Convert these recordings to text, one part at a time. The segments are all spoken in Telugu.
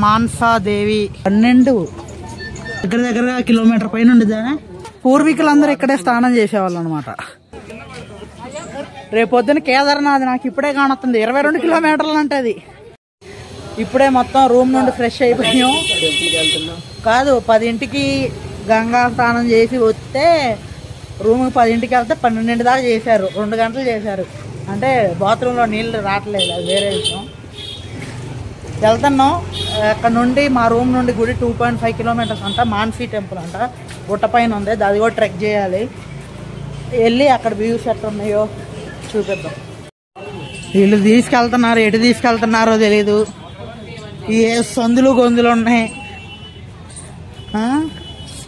మాన్సాదేవి 12 దగ్గర కిలోమీటర్ పైన ఉండేదా. పూర్వీకులందరూ ఇక్కడే స్నానం చేసేవాళ్ళు అనమాట. రేపొద్దున కేదార్నాథ్ నాకు ఇప్పుడే కానొస్తుంది. 22 కిలోమీటర్లు అంటే అది. ఇప్పుడే మొత్తం రూమ్ నుండి ఫ్రెష్ అయిపోయాం. కాదు 10ంటికి గంగా స్నానం చేసి వస్తే రూమ్కి 10ంటికి వెళ్తే 12 దాకా చేశారు. 2 గంటలు చేశారు. అంటే బాత్రూంలో నీళ్ళు రావట్లేదు, అది వేరే విషయం. వెళ్తున్నాం. అక్కడ నుండి మా రూమ్ నుండి గుడి 2.5 కిలోమీటర్స్ అంట. మాన్సీ టెంపుల్ అంట, గుట్ట పైన ఉంది. అది కూడా ట్రెక్ చేయాలి. వెళ్ళి అక్కడ వ్యూస్ ఎట్లా ఉన్నాయో చూపిద్దాం. వీళ్ళు తీసుకెళ్తున్నారు, ఎటు తీసుకెళ్తున్నారో తెలీదు. ఏ సందులు గొంతులు ఉన్నాయి.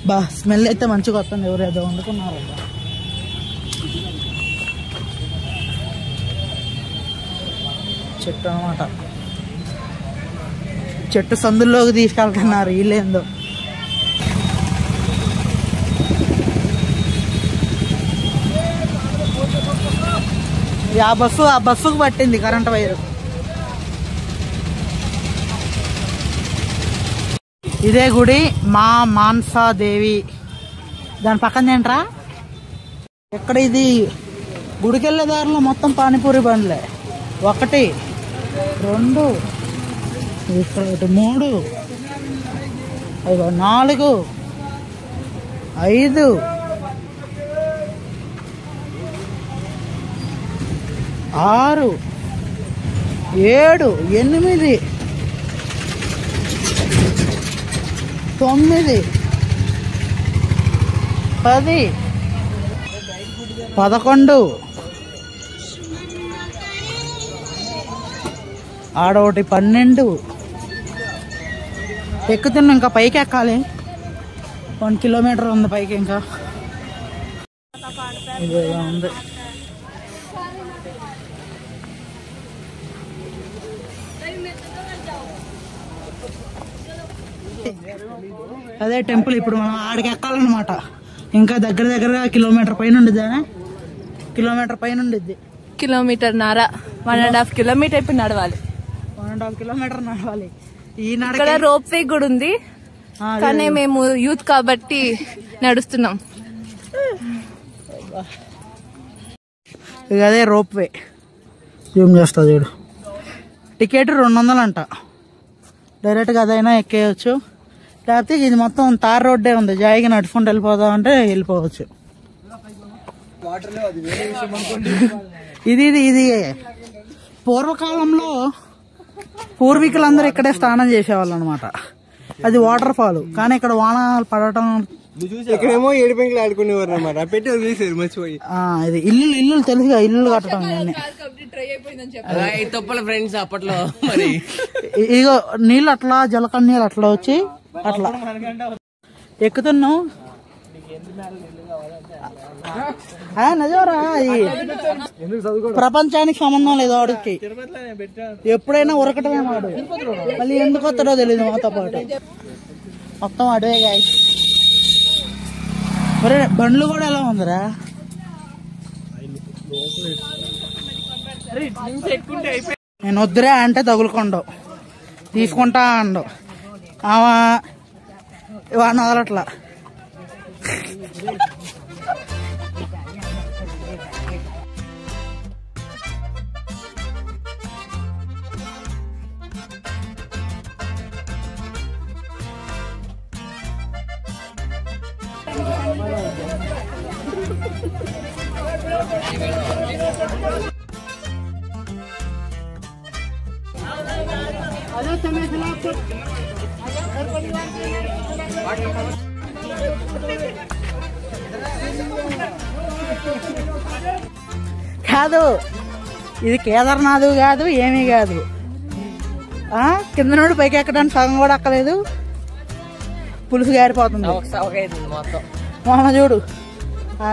బా స్మెల్ అయితే మంచిగా వస్తుంది. ఎవరు ఏదో వండుకున్నారు. చెట్టు అనమాట. చెట్టు సందుల్లోకి తీసుకెళ్తున్నారు వీళ్ళేందో. ఆ బస్సుకు పట్టింది కరెంట్ వైరు. ఇదే గుడి మా మాన్సాదేవి. దాని పక్కన ఏంట్రా ఎక్కడ ఇది? గుడికి వెళ్ళే దారిలో మొత్తం పానీపూరి బండ్లే. 1 2 3 4 5 6 7 8 9 10 11 ఆడొకటి 12. ఎక్కుతున్నాం. ఇంకా పైకి ఎక్కాలి. 1 కిలోమీటర్ ఉంది పైకి. ఇంకా ఇదేలా ఉంది. అదే టెంపుల్. ఇప్పుడు మనం ఆడికి ఎక్కాలన్నమాట. ఇంకా దగ్గర కిలోమీటర్ పైన ఉండిద్దా. కిలోమీటర్ పైన ఉండిద్ది. 1.5 కిలోమీటర్ 1.5 కిలోమీటర్ ఇప్పుడు నడవాలి. 1.5 కిలోమీటర్ నడవాలి. ఇక్కడ రోప్ వే కూడా ఉంది, కానీ మేము యూత్ కాబట్టి నడుస్తున్నాం. ఇక అదే రోప్ వే. జూమ్ చేస్తా చూడు. టికెట్ 200 అంట. డైరెక్ట్గా అదైనా ఎక్కేయచ్చు. లేకపోతే ఇది మొత్తం తార్ రోడ్డే ఉంది. జాయిగా నడుచుకుంటూ వెళ్ళిపోదాం అంటే వెళ్ళిపోవచ్చు. ఇది పూర్వకాలంలో పూర్వీకులందరూ ఇక్కడే స్నానం చేసేవాళ్ళు అనమాట. అది వాటర్ ఫాల్. కానీ ఇక్కడ వానాలు పడటం, ఇక్కడేమో ఏడుపెంకులు ఆడుకునేవారు అనమాట. పెట్టి వదిలేసారు మర్చిపోయి. ఇది ఇల్లు తెలుసుగా, ఇల్లు కట్టడం. ఫ్రెండ్స్ అప్పట్లో మరి ఇగో నీళ్ళు అట్లా జలకన్నీళ్ళు అట్లా వచ్చి అట్లా ఎక్కుతున్నాం. నిజవరా, ప్రపంచానికి సంబంధం లేదు వాడికి. ఎప్పుడైనా ఉరకటమే వాడు. మళ్ళీ ఎందుకు వస్తాడో తెలియదు మాతో పాటు. మొత్తం అడవే గాయ. మరి బండ్లు కూడా ఎలా ఉందిరా. నేను వద్దురా అంటే తగులుకోండు, తీసుకుంటా అండు. వాడిని వదలట్లా. కాదు, ఇది కేదార్నాథ్ కాదు, ఏమీ కాదు. కింద నుండి పైకి ఎక్కడానికి సగం కూడా అక్కలేదు. పులుసు గారిపోతుంది మొన్న చూడు.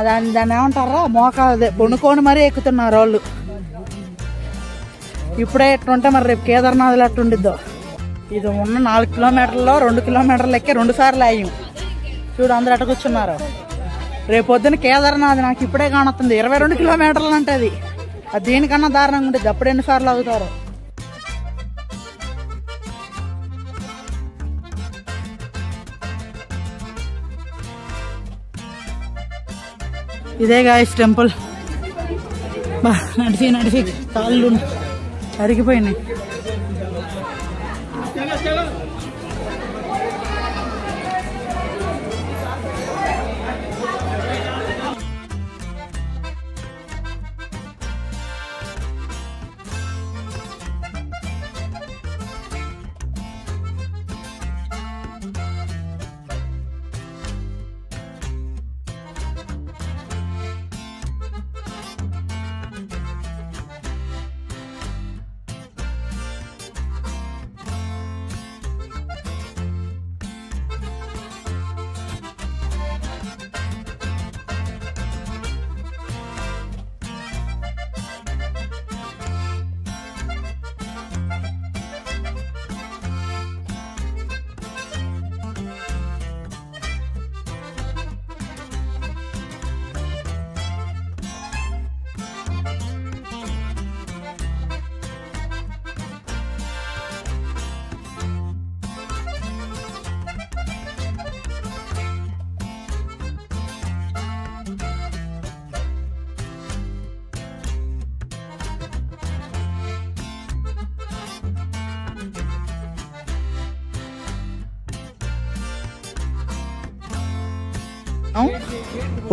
దాన్ని ఏమంటారా, మోకాలు బొనుకొని మరీ ఎక్కుతున్నారు వాళ్ళు. ఇప్పుడే ఎట్లుంటే మరి రేపు కేదార్నాథ్లో ఎట్టుండిద్దో. ఇది ఉన్న 4 కిలోమీటర్లో 2 కిలోమీటర్లు ఎక్కి 2 సార్లు అయ్యాం. చూడు అందరు ఎట్ట కూర్చున్నారు. రేపు పొద్దున కేదార్నాథ్ నాకు ఇప్పుడే కానొస్తుంది. 22 కిలోమీటర్లు అంటే అది దేనికన్నా దారుణంగా ఉంటుంది. అప్పుడు ఎన్నిసార్లు అవుతారు. ఇదే గాయస్ టెంపుల్. నడిచి కాళ్ళు అరిగిపోయినాయి.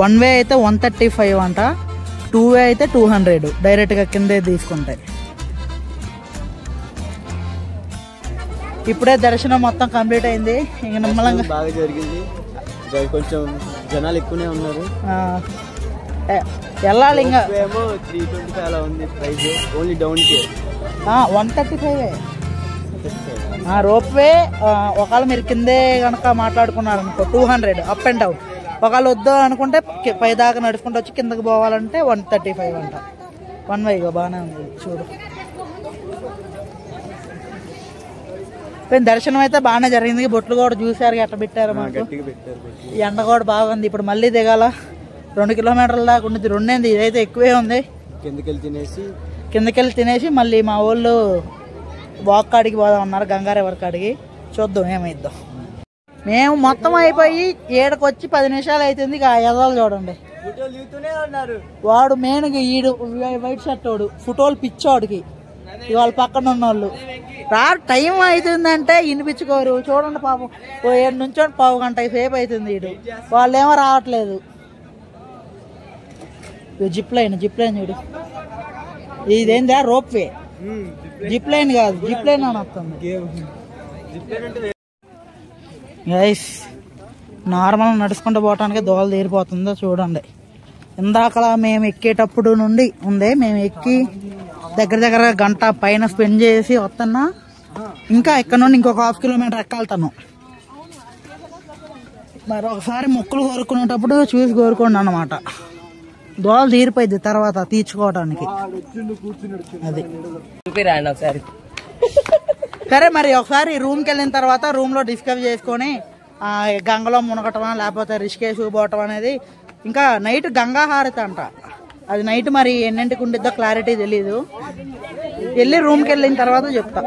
వన్ వే అయితే 135 అంట, 2 వే అయితే 200 డైరెక్ట్గా కిందే తీసుకుంటాయి. ఇప్పుడే దర్శనం మొత్తం కంప్లీట్ అయింది. ఇంక నిమ్మలంగా బాగా జరిగింది. కొంచెం జనాలు ఎక్కువనే ఉన్నారు. వెళ్ళాలి. ఇంకా 325 అలా ఉంది ప్రైస్. ఓన్లీ డౌన్ కి 135. రోప్ వే ఒకవేళ మీరు కిందే కనుక మాట్లాడుకున్నారు అనుకో 200 అప్ అండ్ డౌన్. ఒకవేళ వద్దు అనుకుంటే పై దాకా నడుచుకుంటూ వచ్చి కిందకి పోవాలంటే 135 అంట. వన్ వేగా బాగానే ఉంది చూడు. దర్శనం అయితే బాగానే జరిగింది. బొట్లు కూడా చూసారు ఎట్లా పెట్టారు మాకు. ఎండ కూడా బాగుంది. ఇప్పుడు మళ్ళీ దిగాల. 2 కిలోమీటర్ల దాకా ఉంది. 2 ఇదైతే ఎక్కువే ఉంది. కిందకెళ్ళి తినేసి మళ్ళీ మా వాళ్ళు వాక్ కాడికి పోదామన్నారు, గంగారెవరి కాడికి. చూద్దాం ఏమైద్దాం. మేము మొత్తం అయిపోయి 7కి వచ్చి 10 నిమిషాలు అవుతుంది. ఇక ఎదలు చూడండి. వాడు మెయిన్గా ఈడు వైట్ షర్ట్ వాడు ఫోటోలు పిచ్చోడికి. ఇవాళ పక్కన ఉన్న వాళ్ళు టైం అవుతుందంటే వినిపించుకోరు. చూడండి పాపం 7 నుంచి 1/2 గంట సేపు అవుతుంది. ఈడు వాళ్ళేమో రావట్లేదు. జిప్ లైన్ చూడు. ఇదేందా రోప్ వే, జిప్ లైన్ కాదు, జిప్ లైన్ అని వస్తుంది. గైస్ నార్మల్ నడుచుకుంటూ పోవటానికి దోల తీరిపోతుందో చూడండి. ఇందాక మేము ఎక్కేటప్పుడు నుండి ఉంది. మేము ఎక్కి దగ్గర గంట పైన స్పెండ్ చేసి వస్తున్నా. ఇంకా ఇక్కడ నుండి ఇంకొక 1/2 కిలోమీటర్ ఎక్కాల్తాను. మరి ఒకసారి మొక్కులు కోరుకునేటప్పుడు చూసి కోరుకోండి అన్నమాట. దోల తీరిపోయింది తర్వాత తీర్చుకోవటానికి. అది సరే. మరి ఒకసారి రూమ్కి వెళ్ళిన తర్వాత రూమ్ లో డిస్కస్ చేసుకొని గంగలో మునగటమా లేకపోతే రిషికేశ్ పోవటం అనేది. ఇంకా నైట్ గంగా హారతి అంట. అది నైట్ మరి ఎన్నింటికి ఉండిద్దో క్లారిటీ తెలీదు. వెళ్ళి రూమ్కి వెళ్ళిన తర్వాత చెప్తా.